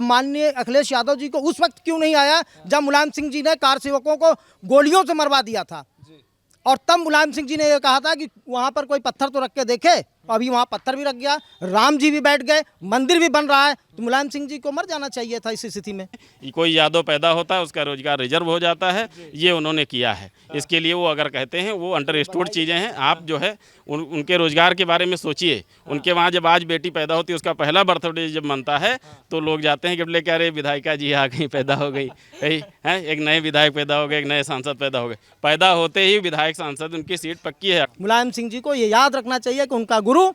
माननीय अखिलेश यादव जी को उस वक्त क्यों नहीं आया जब मुलायम सिंह जी ने कार सेवकों को गोलियों से मरवा दिया था। और तब मुलायम सिंह जी ने ये कहा था कि वहां पर कोई पत्थर तो रख के देखे, अभी वहां पत्थर भी रख गया, राम जी भी बैठ गए, मंदिर भी बन रहा है, तो मुलायम सिंह जी को मर जाना चाहिए था इस स्थिति में। कोई यादव पैदा होता है उसका रोजगार रिजर्व हो जाता है, ये उन्होंने किया है। इसके लिए वो अगर कहते हैं वो अंडरस्टूड चीज़ें हैं। आप जो है उनके रोजगार के बारे में सोचिए। उनके वहाँ जब आज बेटी पैदा होती है, उसका पहला बर्थडे जब मनता है तो लोग जाते हैं कि बोले क्या रे विधायिका जी आ गई, पैदा हो गई, कहीं है एक नए विधायक पैदा हो गए, एक नए सांसद पैदा हो गए। पैदा होते ही विधायक सांसद उनकी सीट पक्की है। मुलायम सिंह जी को ये याद रखना चाहिए कि उनका गुरु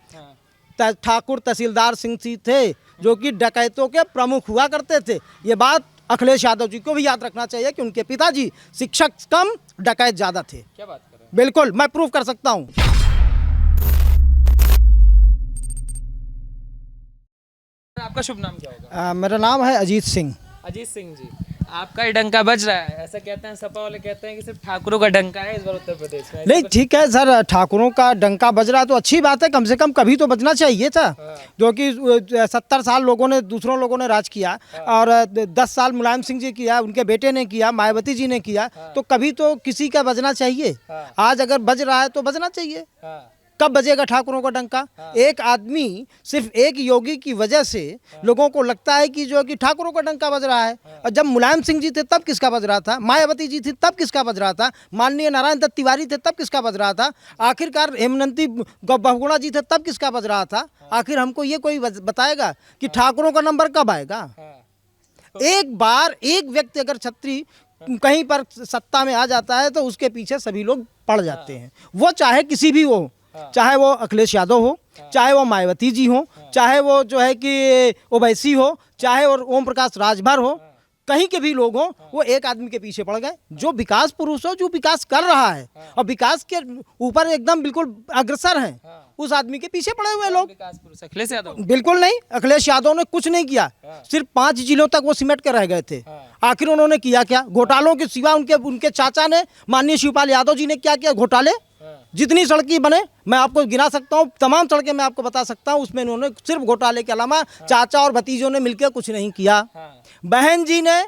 ठाकुर तहसीलदार सिंह जी थे, जो कि डकैतों के प्रमुख हुआ करते थे। ये बात अखिलेश यादव जी को भी याद रखना चाहिए कि उनके पिताजी शिक्षक कम डकैत ज्यादा थे। क्या बात कर रहे हैं? बिल्कुल, मैं प्रूव कर सकता हूँ। आपका शुभ नाम क्या होगा? मेरा नाम है अजीत सिंह। अजीत सिंह जी, आपका ही डंका बज रहा है, ऐसा कहते हैं सपा वाले, कहते हैं कि सिर्फ ठाकुरों का डंका है इस बार उत्तर प्रदेश में। नहीं ठीक है सर, ठाकुरों का डंका बज रहा तो अच्छी बात है, कम से कम कभी तो बजना चाहिए था। जो कि 70 साल दूसरों लोगों ने राज किया और 10 साल मुलायम सिंह जी किया, उनके बेटे ने किया, मायावती जी ने किया, तो कभी तो किसी का बजना चाहिए। आज अगर बज रहा है तो बजना चाहिए। कब बजेगा ठाकुरों का डंका? एक आदमी, सिर्फ एक योगी की वजह से लोगों को लगता है कि जो कि ठाकुरों का डंका बज रहा है। और जब मुलायम सिंह जी थे तब किसका बज रहा था? मायावती जी थी तब किसका बज रहा था? माननीय नारायण दत्त तिवारी थे तब किसका बज रहा था? आखिरकार हेमनंती बहुगुणा जी थे तब किसका बज रहा था? आखिर हमको ये कोई बताएगा कि ठाकुरों का नंबर कब आएगा? एक बार एक व्यक्ति अगर छत्री कहीं पर सत्ता में आ जाता है तो उसके पीछे सभी लोग पड़ जाते हैं। वो चाहे किसी भी हो, चाहे वो अखिलेश यादव हो, चाहे वो मायावती जी हो, चाहे वो जो है कि ओवैसी हो, चाहे और ओम प्रकाश राजभर हो, कहीं के भी लोग हो, वो एक आदमी के पीछे पड़ गए। जो विकास पुरुष हो, जो विकास कर रहा है और विकास के ऊपर एकदम बिल्कुल अग्रसर है, उस आदमी के पीछे पड़े हुए लोग। विकास पुरुष अखिलेश यादव? बिल्कुल नहीं, अखिलेश यादव ने कुछ नहीं किया, सिर्फ 5 जिलों तक वो सिमट कर रह गए थे। आखिर उन्होंने किया क्या? घोटालों के सिवा उनके चाचा ने, माननीय शिवपाल यादव जी ने क्या किया? घोटाले। जितनी सड़कें बने मैं आपको गिना सकता हूँ, तमाम सड़कें मैं आपको बता सकता हूँ, उसमें उन्होंने सिर्फ घोटाले के अलावा चाचा और भतीजों ने मिलकर कुछ नहीं किया। बहन जी ने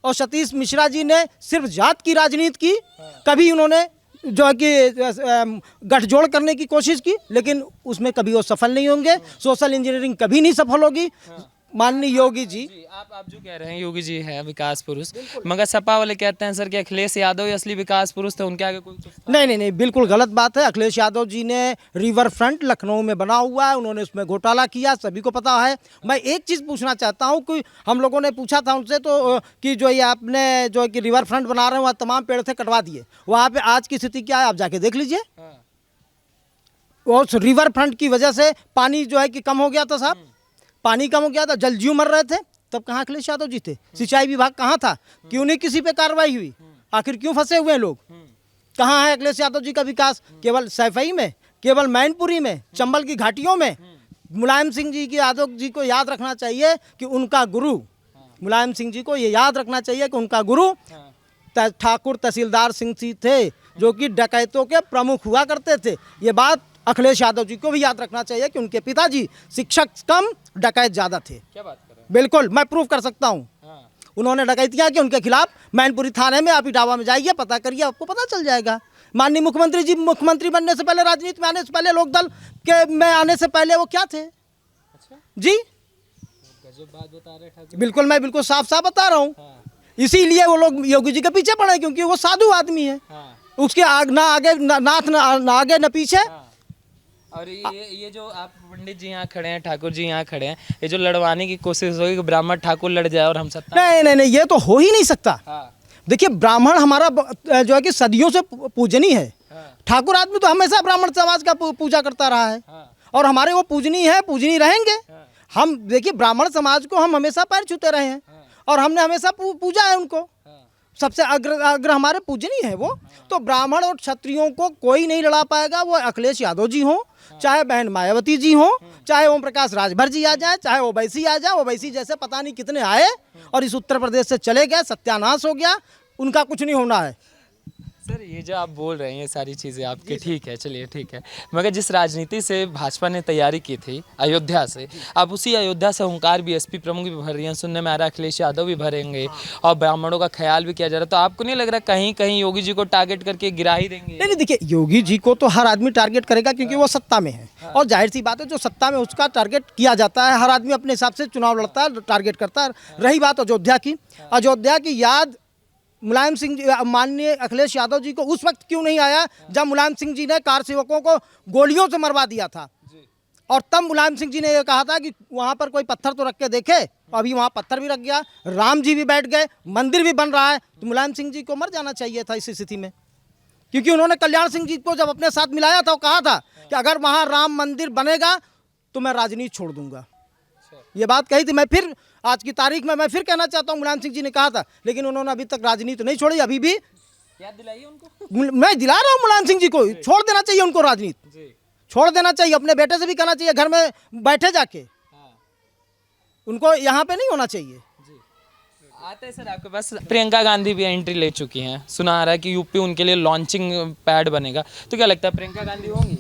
और सतीश मिश्रा जी ने सिर्फ जात की राजनीति की। कभी उन्होंने जो है कि गठजोड़ करने की कोशिश की, लेकिन उसमें कभी वो सफल नहीं होंगे। सोशल इंजीनियरिंग कभी नहीं सफल होगी। माननीय योगी जी, आप जो कह रहे हैं योगी जी है विकास पुरुष, मगर सपा वाले कहते हैं सर कि अखिलेश यादव ही असली विकास पुरुष थे, उनके आगे कोई नहीं, बिल्कुल गलत बात है। अखिलेश यादव जी ने रिवर फ्रंट लखनऊ में बना हुआ है, उन्होंने उसमें घोटाला किया, सभी को पता है। मैं एक चीज़ पूछना चाहता हूँ कि हम लोगों ने पूछा था उनसे तो कि जो ये आपने जो है कि रिवर फ्रंट बना रहे हैं वहाँ तमाम पेड़ थे कटवा दिए, वहाँ पे आज की स्थिति क्या है आप जाके देख लीजिए। उस रिवर फ्रंट की वजह से पानी जो है कि कम हो गया था साहब, पानी कम हो गया था, जल जीव मर रहे थे, तब कहाँ अखिलेश यादव जी थे? सिंचाई विभाग कहाँ था? क्यों नहीं किसी पे कार्रवाई हुई? आखिर क्यों फंसे हुए हैं लोग? कहाँ है अखिलेश यादव जी का विकास? केवल सैफई में, केवल मैनपुरी में, चंबल की घाटियों में। मुलायम सिंह जी की यादव जी को याद रखना चाहिए कि उनका गुरु, मुलायम सिंह जी को ये याद रखना चाहिए कि उनका गुरु ठाकुर तहसीलदार सिंह जी थे, जो कि डकैतों के प्रमुख हुआ करते थे। ये बात अखिलेश यादव जी को भी याद रखना चाहिए कि उनके पिताजी शिक्षक कम डकैत ज्यादा थे। क्या बात कर रहे हैं? बिल्कुल, मैं प्रूव कर सकता हूँ। उन्होंने डकैतियाँ की, उनके खिलाफ मैनपुरी थाने में, आप इटावा में जाइए, पता करिए, आपको पता चल जाएगा। माननीय मुख्यमंत्री जी मुख्यमंत्री बनने से पहले, राजनीति में आने से पहले, लोकदल के में आने से पहले वो क्या थे? अच्छा जी, गजब बात बता रहे ठाकुर। बिल्कुल, मैं बिल्कुल साफ साफ बता रहा हूँ। इसीलिए वो लोग योगी जी के पीछे पड़े, क्योंकि वो साधु आदमी है। उसके ना आगे नाथ ना आगे न पीछे। और ये जो आप पंडित जी यहाँ खड़े हैं, ठाकुर जी यहाँ खड़े हैं, ये जो लड़वाने की कोशिश होगी कि ब्राह्मण ठाकुर लड़ जाए और हम सत्ता, नहीं, ये तो हो ही नहीं सकता। देखिए, ब्राह्मण हमारा जो है कि सदियों से पूजनीय है। ठाकुर आदमी तो हमेशा ब्राह्मण समाज का पूजा करता रहा है और हमारे वो पूजनीय है, पूजनीय रहेंगे। हम देखिए, ब्राह्मण समाज को हम हमेशा पैर छूते रहे हैं और हमने हमेशा पूजा है उनको। सबसे अग्र हमारे पूजनीय है वो। तो ब्राह्मण और क्षत्रियों को कोई नहीं लड़ा पाएगा, वो अखिलेश यादव जी हो, चाहे बहन मायावती जी हो, चाहे ओम प्रकाश राजभर जी आ जाए, चाहे ओवैसी आ जाए। ओवैसी जैसे पता नहीं कितने आए और इस उत्तर प्रदेश से चले गए, सत्यानाश हो गया, उनका कुछ नहीं होना है। सर ये जो आप बोल रहे हैं ये सारी चीज़ें आपके ठीक है, चलिए ठीक है, मगर जिस राजनीति से भाजपा ने तैयारी की थी अयोध्या से, अब उसी अयोध्या से ओंकार बीएसपी प्रमुख भी भर रही हैं, सुनने में आ रहा है अखिलेश यादव भी भरेंगे और ब्राह्मणों का ख्याल भी किया जा रहा है, तो आपको नहीं लग रहा कहीं कहीं योगी जी को टारगेट करके गिरा ही देंगे? नहीं, देखिए, योगी जी को तो हर आदमी टारगेट करेगा क्योंकि वो सत्ता में है, और जाहिर सी बात है जो सत्ता में उसका टारगेट किया जाता है। हर आदमी अपने हिसाब से चुनाव लड़ता है, टारगेट करता है। रही बात अयोध्या की याद मुलायम सिंह जी, माननीय अखिलेश यादव जी को उस वक्त क्यों नहीं आया जब मुलायम सिंह जी ने कार सेवकों को गोलियों से मरवा दिया था, और तब मुलायम सिंह जी ने ये कहा था कि वहाँ पर कोई पत्थर तो रख के देखे, अभी वहाँ पत्थर भी रख गया, राम जी भी बैठ गए, मंदिर भी बन रहा है, तो मुलायम सिंह जी को मर जाना चाहिए था इस स्थिति में, क्योंकि उन्होंने कल्याण सिंह जी को जब अपने साथ मिलाया था, वो कहा था कि अगर वहाँ राम मंदिर बनेगा तो मैं राजनीति छोड़ दूंगा। ये बात कही थी। मैं फिर आज की तारीख में मैं फिर कहना चाहता हूँ, मुलायम सिंह जी ने कहा था, लेकिन उन्होंने अभी तक राजनीति नहीं छोड़ी। अभी भी याद दिलाइए उनको। मैं दिला रहा हूँ मुलायम सिंह जी को, छोड़ देना चाहिए उनको, राजनीति छोड़ देना चाहिए। अपने बेटे से भी कहना चाहिए घर में बैठे जाके, उनको यहाँ पे नहीं होना चाहिए। आते हैं सर आपके पास, प्रियंका गांधी भी एंट्री ले चुकी हैं, सुना आ रहा है कि यूपी उनके लिए लॉन्चिंग पैड बनेगा, तो क्या लगता है प्रियंका गांधी होंगी?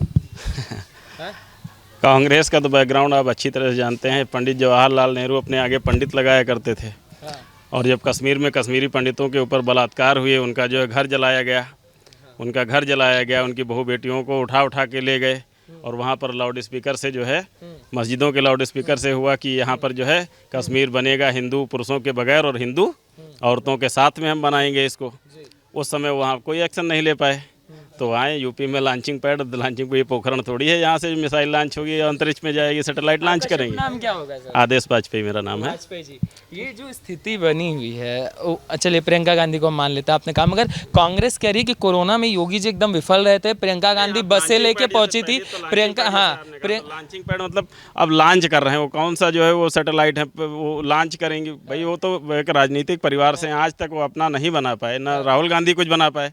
कांग्रेस का तो बैकग्राउंड आप अच्छी तरह से जानते हैं। पंडित जवाहरलाल नेहरू अपने आगे पंडित लगाया करते थे, और जब कश्मीर में कश्मीरी पंडितों के ऊपर बलात्कार हुए, उनका जो है घर जलाया गया, उनकी बहू बेटियों को उठा उठा के ले गए, और वहाँ पर लाउड स्पीकर से जो है, मस्जिदों के लाउड स्पीकर से हुआ कि यहाँ पर जो है कश्मीर बनेगा हिंदू पुरुषों के बगैर और हिंदू औरतों के साथ में हम बनाएंगे इसको। उस समय वहाँ कोई एक्शन नहीं ले पाए, तो आए यूपी में लॉन्चिंग पैड, लॉन्चिंग ये पोखरण थोड़ी है, यहाँ से मिसाइल लॉन्च होगी, अंतरिक्ष में जाएगी, सैटेलाइट लॉन्च करेंगे। नाम क्या होगा सर? आदेश वाजपेयी मेरा नाम है। वाजपेयी जी, ये जो स्थिति बनी हुई है, चलिए प्रियंका गांधी को मान लेते हैं, आपने कहा, मगर कांग्रेस कह रही है कि कोरोना में योगी जी एकदम विफल रहे थे, प्रियंका गांधी बसें लेके पहुंची थी, प्रियंका, हाँ लॉन्चिंग पैड मतलब अब लॉन्च कर रहे हैं, वो कौन सा जो है वो सैटेलाइट है, वो लॉन्च करेंगे भाई। वो तो एक राजनीतिक परिवार से आज तक वो अपना नहीं बना पाए, ना राहुल गांधी कुछ बना पाए।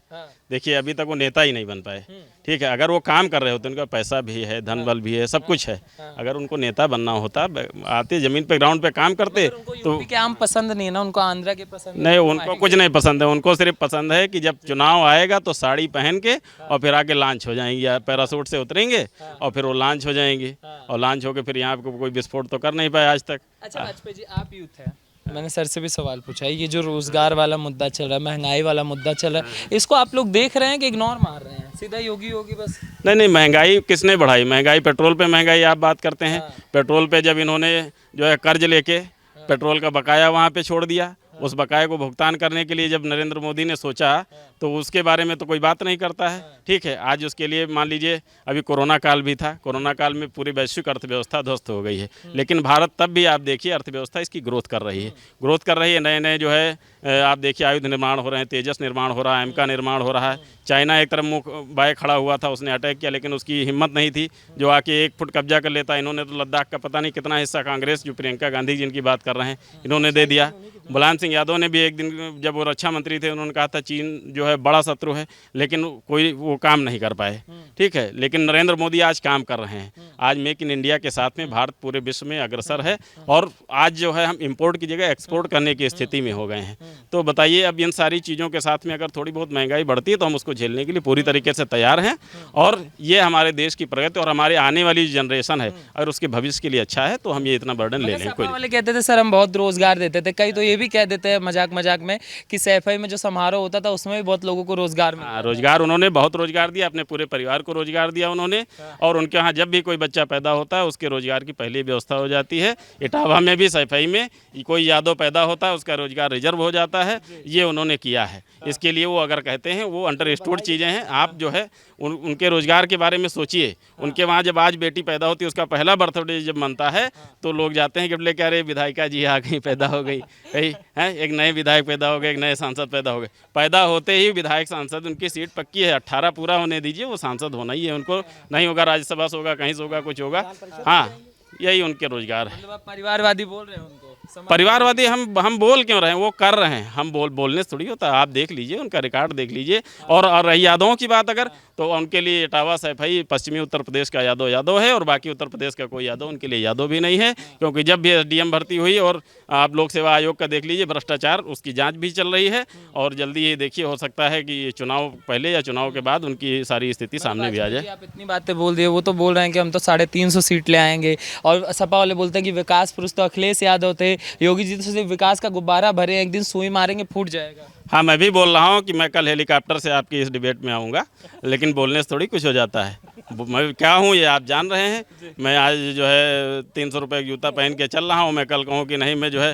देखिए अभी तक वो नेता ही नहीं बन पाए। ठीक है, अगर वो काम कर रहे होते, उनका पैसा भी है, धन बल भी है, सब कुछ है, अगर उनको नेता बनना होता, आते ज़मीन पे ग्राउंड पे काम करते तो। यूपी के आम पसंद नहीं है ना उनको, आंध्रा के पसंद नहीं, उनको कुछ नहीं पसंद है, उनको सिर्फ पसंद है कि जब चुनाव आएगा तो साड़ी पहन के और फिर आके लॉन्च हो जाएंगे, या पैरासूट से उतरेंगे और फिर वो लॉन्च हो जाएंगे, और लॉन्च होकर फिर यहाँ पे कोई विस्फोट तो कर नहीं पाए आज तक। अच्छा वाजपेयी जी, आप यूथ हैं, मैंने सर से भी सवाल पूछा है, ये जो रोजगार वाला मुद्दा चल रहा है, महंगाई वाला मुद्दा चल रहा है, इसको आप लोग देख रहे हैं कि इग्नोर मार रहे हैं? सीधा योगी योगी बस? नहीं, महंगाई किसने बढ़ाई? महंगाई, पेट्रोल पे महंगाई आप बात करते हैं। पेट्रोल पे जब इन्होंने जो है कर्ज लेके पेट्रोल का बकाया वहाँ पे छोड़ दिया, उस बकाये को भुगतान करने के लिए जब नरेंद्र मोदी ने सोचा, तो उसके बारे में तो कोई बात नहीं करता है। ठीक है, आज उसके लिए मान लीजिए अभी कोरोना काल भी था, कोरोना काल में पूरी वैश्विक अर्थव्यवस्था ध्वस्त हो गई है, लेकिन भारत तब भी आप देखिए अर्थव्यवस्था इसकी ग्रोथ कर रही है, नए नए जो है आप देखिए आयुध निर्माण हो रहे हैं, तेजस निर्माण हो रहा है, एमका निर्माण हो रहा है। चाइना एक तरफ मुँह बाय खड़ा हुआ था, उसने अटैक किया, लेकिन उसकी हिम्मत नहीं थी जो आके 1 फुट कब्जा कर लेता। इन्होंने तो लद्दाख का पता नहीं कितना हिस्सा, कांग्रेस जो प्रियंका गांधी जिनकी बात कर रहे हैं, इन्होंने दे दिया। मुलायम सिंह यादव ने भी एक दिन जब वो रक्षा मंत्री थे, उन्होंने कहा था चीन जो है बड़ा शत्रु है, लेकिन कोई वो काम नहीं कर पाए। ठीक है, लेकिन नरेंद्र मोदी आज काम कर रहे हैं। आज मेक इन इंडिया के साथ में भारत पूरे विश्व में अग्रसर है, और आज जो है हम इंपोर्ट की जगह एक्सपोर्ट करने की स्थिति में हो गए हैं। तो बताइए, अब इन सारी चीज़ों के साथ में अगर थोड़ी बहुत महंगाई बढ़ती है तो हम उसको झेलने के लिए पूरी तरीके से तैयार हैं, और ये हमारे देश की प्रगति और हमारे आने वाली जनरेशन है, अगर उसके भविष्य के लिए अच्छा है तो हम ये इतना बर्डन ले लें। कोई वाले कहते थे सर हम बहुत रोजगार देते थे, कई तो ये भी कह देते हैं मजाक मजाक में कि सैफई में जो समारोह होता था उसमें भी बहुत लोगों को रोजगार मिला। रोजगार, उन्होंने बहुत रोजगार दिया, अपने पूरे परिवार को रोजगार दिया उन्होंने, और उनके यहाँ जब भी कोई बच्चा पैदा होता है उसके रोजगार की पहली व्यवस्था हो जाती है। इटावा में भी सैफई में कोई यादव पैदा होता है उसका रोजगार रिजर्व हो जाता है, ये उन्होंने किया है। इसके लिए वो अगर कहते हैं वो अंडरस्टूड चीज़ें हैं, आप जो है उनके रोजगार के बारे में सोचिए। उनके वहाँ जब आज बेटी पैदा होती है, उसका पहला बर्थडे जब मनता है तो लोग जाते हैं गिफ्ट लेके, अरे विधायिका जी आ गई, पैदा हो गई, है एक नए विधायक पैदा हो गए, एक नए सांसद पैदा हो गए। पैदा होते ही विधायक सांसद, उनकी सीट पक्की है, 18 पूरा होने दीजिए, वो सांसद होना ही है उनको। नहीं होगा राज्यसभा से होगा, कहीं से होगा, कुछ होगा। हाँ, यही उनके रोजगार है। मतलब आप परिवारवादी बोल रहे हैं उनको? परिवारवादी हम बोल क्यों रहे हैं, वो कर रहे हैं, हम बोलने से थोड़ी होता है। आप देख लीजिए, उनका रिकॉर्ड देख लीजिए। और रही यादवों की बात अगर, तो उनके लिए इटावा सैफई पश्चिमी उत्तर प्रदेश का यादव है, और बाकी उत्तर प्रदेश का कोई यादव उनके लिए यादव भी नहीं है। क्योंकि जब भी एसडीएम भर्ती हुई, और आप लोक सेवा आयोग का देख लीजिए, भ्रष्टाचार, उसकी जांच भी चल रही है। और जल्दी ये देखिए, हो सकता है कि ये चुनाव पहले या चुनाव के बाद उनकी सारी स्थिति सामने भी आ जाए। आप इतनी बातें बोल दिए, वो तो बोल रहे हैं कि हम तो 350 सीट ले आएंगे, और सपा वाले बोलते हैं कि विकास पुरुष तो अखिलेश यादव थे, योगी जी तो सिर्फ विकास का गुब्बारा भरे, एक दिन सुई मारेंगे फूट जाएगा। हाँ, मैं भी बोल रहा हूँ कि मैं कल हेलीकॉप्टर से आपकी इस डिबेट में आऊँगा, लेकिन बोलने से थोड़ी कुछ हो जाता है। मैं क्या हूँ ये आप जान रहे हैं। मैं आज जो है 300 रुपये का जूता पहन के चल रहा हूँ। मैं कल कहूँ कि नहीं, मैं जो है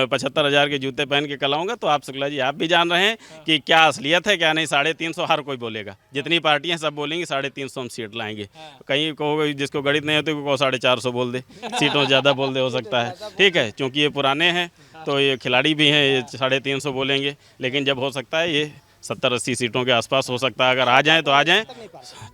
75,000 के जूते पहन के कल आऊँगा, तो आप शुक्ला जी आप भी जान रहे हैं कि क्या असलियत है क्या नहीं। 350 हर कोई बोलेगा, जितनी पार्टियाँ सब बोलेंगी 350 हम सीट लाएंगे। कहीं कहोगे जिसको गणित नहीं होती को 450 बोल दे, सीटों ज़्यादा बोल दे, हो सकता है। ठीक है, क्योंकि ये पुराने हैं तो ये खिलाड़ी भी हैं, ये 350 बोलेंगे। लेकिन जब हो सकता है ये 70-80 सीटों के आसपास हो सकता है। अगर आ जाएं तो आ जाएं,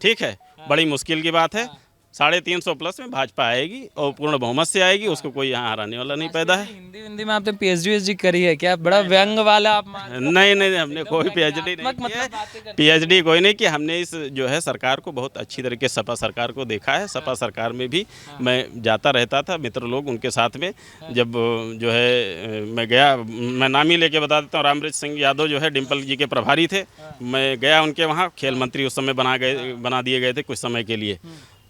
ठीक है। बड़ी मुश्किल की बात है। 350 प्लस में भाजपा आएगी और पूर्ण बहुमत से आएगी, उसको कोई यहाँ हराने वाला नहीं पैदा है। हिंदी में आपने पीएचडी करी है क्या? बड़ा व्यंग वाला आप नहीं, हमने कोई पीएचडी नहीं की है। पीएचडी कोई नहीं की। हमने इस जो है सरकार को बहुत अच्छी तरीके से, सपा सरकार को देखा है। सपा सरकार में भी मैं जाता रहता था, मित्र लोग उनके साथ में। जब जो है मैं गया, मैं नाम ही लेके बता देता हूँ, रामवृक्ष सिंह यादव जो है डिम्पल जी के प्रभारी थे। मैं गया उनके वहाँ, खेल मंत्री उस समय बना दिए गए थे कुछ समय के लिए।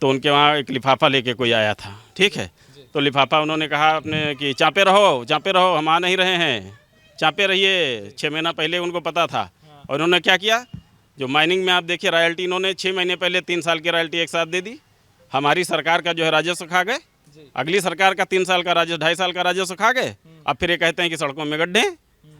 तो उनके वहाँ एक लिफाफा लेके कोई आया था, ठीक है। तो लिफाफा उन्होंने कहा अपने कि चापे रहो, हम आ नहीं रहे हैं, चापे रहिए। 6 महीना पहले उनको पता था। और उन्होंने क्या किया, जो माइनिंग में आप देखिए रॉयल्टी, इन्होंने 6 महीने पहले 3 साल की रॉयल्टी एक साथ दे दी। हमारी सरकार का जो है राजस्व खा गए, अगली सरकार का 3 साल का राजस्व, 2.5 साल का राजस्व खा गए। अब फिर ये कहते हैं कि सड़कों में गड्ढे।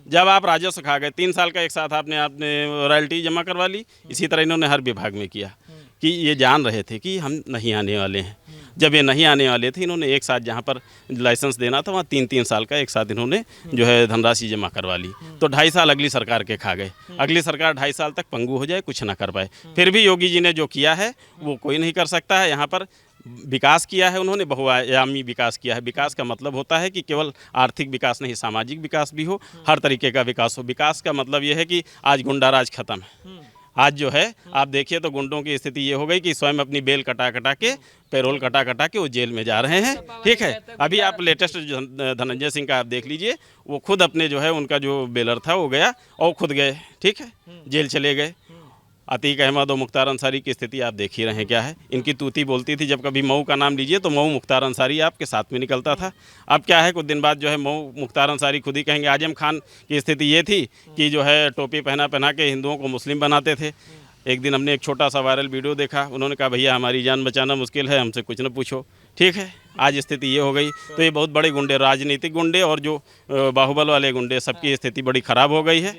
जब आप राजस्व खा गए, 3 साल का एक साथ आपने रॉयल्टी जमा करवा ली। इसी तरह इन्होंने हर विभाग में किया कि ये जान रहे थे कि हम नहीं आने वाले हैं। जब ये नहीं आने वाले थे, इन्होंने एक साथ जहाँ पर लाइसेंस देना था वहाँ 3-3 साल का एक साथ इन्होंने जो है धनराशि जमा करवा ली। तो 2.5 साल अगली सरकार के खा गए। अगली सरकार 2.5 साल तक पंगु हो जाए, कुछ ना कर पाए। फिर भी योगी जी ने जो किया है वो कोई नहीं कर सकता है। यहाँ पर विकास किया है उन्होंने, बहुआयामी विकास किया है। विकास का मतलब होता है कि केवल आर्थिक विकास नहीं, सामाजिक विकास भी हो, हर तरीके का विकास हो। विकास का मतलब ये है कि आज गुंडाराज खत्म है। आज जो है आप देखिए तो गुंडों की स्थिति ये हो गई कि स्वयं अपनी बेल कटा के, पैरोल कटा के वो जेल में जा रहे हैं, ठीक है। अभी आप लेटेस्ट धनंजय सिंह का आप देख लीजिए, वो खुद अपने जो है उनका जो बेलर था वो गया और खुद गए, ठीक है, जेल चले गए। अतीक अहमद और मुख्तार अंसारी की स्थिति आप देख ही रहे हैं क्या है। इनकी तूती बोलती थी, जब कभी मऊ का नाम लीजिए तो मऊ मुख्तार अंसारी आपके साथ में निकलता था। अब क्या है, कुछ दिन बाद जो है मऊ मुख्तार अंसारी खुद ही कहेंगे। आजम खान की स्थिति ये थी कि जो है टोपी पहना के हिंदुओं को मुस्लिम बनाते थे। एक दिन हमने एक छोटा सा वायरल वीडियो देखा, उन्होंने कहा भैया हमारी जान बचाना मुश्किल है, हमसे कुछ न पूछो, ठीक है। आज स्थिति ये हो गई। तो ये बहुत बड़े गुंडे, राजनीतिक गुंडे और जो बाहुबल वाले गुंडे, सबकी स्थिति बड़ी ख़राब हो गई है।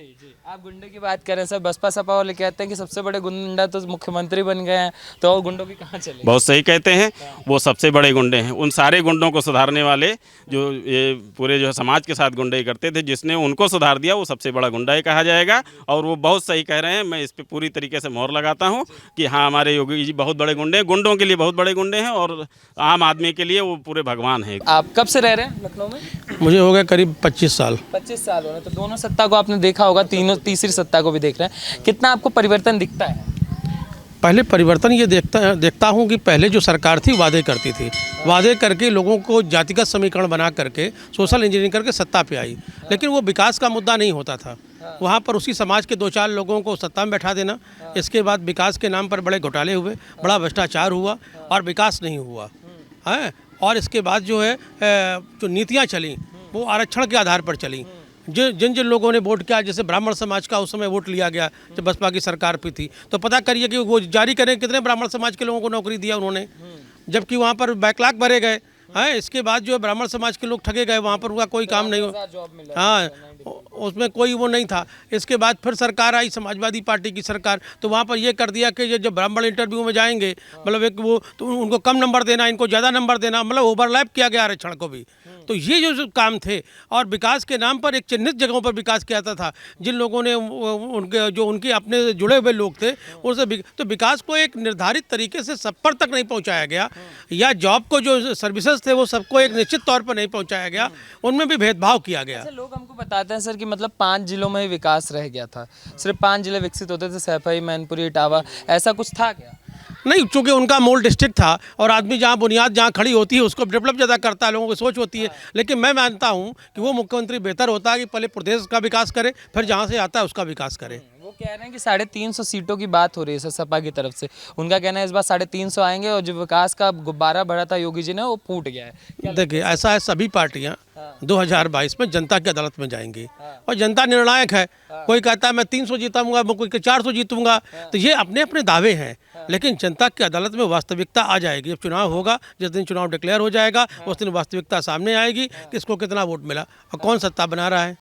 आप गुंडे की बात करें सर, बसपा सपा वाले कहते हैं कि सबसे बड़े गुंडा तो मुख्यमंत्री बन गए हैं, तो और गुंडों की कहाँ चले? बहुत सही कहते हैं, वो सबसे बड़े गुंडे हैं। उन सारे गुंडों को सुधारने वाले जो ये पूरे जो है समाज के साथ गुंडे करते थे, जिसने उनको सुधार दिया वो सबसे बड़ा गुंडा ही कहा जाएगा। और वो बहुत सही कह रहे हैं, मैं इस पर पूरी तरीके से मोहर लगाता हूँ कि हाँ, हमारे योगी जी बहुत बड़े गुंडे हैं, गुंडों के लिए बहुत बड़े गुंडे हैं और आम आदमी के लिए वो पूरे भगवान हैं। आप कब से रह रहे हैं लखनऊ में? मुझे हो गया करीब 25 साल। 25 साल हो रहे, तो दोनों सत्ता को आपने देखा होगा, तीसरी सत्ता को भी देख रहे हैं। कितना आपको परिवर्तन दिखता है? पहले परिवर्तन ये देखता हूँ कि पहले जो सरकार थी वादे करती थी, वादे करके लोगों को जातिगत समीकरण बना करके सोशल इंजीनियरिंग करके सत्ता पे आई, लेकिन वो विकास का मुद्दा नहीं होता था। वहाँ पर उसी समाज के 2-4 लोगों को सत्ता में बैठा देना, इसके बाद विकास के नाम पर बड़े घोटाले हुए, बड़ा भ्रष्टाचार हुआ और विकास नहीं हुआ है। और इसके बाद जो है जो नीतियाँ चली वो आरक्षण के आधार पर चली। जिन लोगों ने वोट किया, जैसे ब्राह्मण समाज का उस समय वोट लिया गया जब बसपा की सरकार पे थी, तो पता करिए कि वो जारी करें कितने ब्राह्मण समाज के लोगों को नौकरी दिया उन्होंने, जबकि वहाँ पर बैकलॉग भरे गए हैं। इसके बाद जो है ब्राह्मण समाज के लोग ठगे गए, वहाँ पर उनका कोई काम नहीं हो, हाँ, उसमें कोई वो नहीं था। इसके बाद फिर सरकार आई, समाजवादी पार्टी की सरकार, तो वहाँ पर ये कर दिया कि जब ब्राह्मण इंटरव्यू में जाएंगे, मतलब एक वो तो उनको कम नंबर देना, इनको ज़्यादा नंबर देना, मतलब ओवरलैप किया गया आरक्षण को भी। तो ये जो काम थे, और विकास के नाम पर एक चिन्हित जगहों पर विकास किया जाता था, जिन लोगों ने उनके जो उनके अपने जुड़े हुए लोग थे उनसे, तो विकास को एक निर्धारित तरीके से सब पर तक नहीं पहुंचाया गया, या जॉब को जो सर्विसेज थे वो सबको एक निश्चित तौर पर नहीं पहुंचाया गया, उनमें भी भेदभाव किया गया। अच्छा, लोग हमको बताते हैं सर कि मतलब 5 जिलों में ही विकास रह गया था, सिर्फ 5 जिले विकसित होते थे, सैफई, मैनपुरी, इटावा, ऐसा कुछ था क्या? नहीं, चूंकि उनका मूल डिस्ट्रिक्ट था और आदमी जहाँ बुनियाद जहाँ खड़ी होती है उसको डेवलप ज़्यादा करता है, लोगों की सोच होती है। लेकिन मैं मानता हूँ कि वो मुख्यमंत्री बेहतर होता है कि पहले प्रदेश का विकास करे, फिर जहाँ से आता है उसका विकास करे। वो कह रहे हैं कि 350 सीटों की बात हो रही है सर सपा की तरफ से, उनका कहना है इस बार 350 आएंगे और जो विकास का गुब्बारा भरा था योगी जी ने वो फूट गया है। देखिए, ऐसा है, सभी पार्टियां 2022 में जनता की अदालत में जाएंगी और जनता निर्णायक है। कोई कहता है मैं 300 जीतूंगा, कोई 400 जीतूंगा, तो ये अपने अपने दावे हैं, लेकिन जनता की अदालत में वास्तविकता आ जाएगी। जब चुनाव होगा, जिस दिन चुनाव डिक्लेयर हो जाएगा, उस दिन वास्तविकता सामने आएगी, किसको कितना वोट मिला और कौन सत्ता बना रहा है।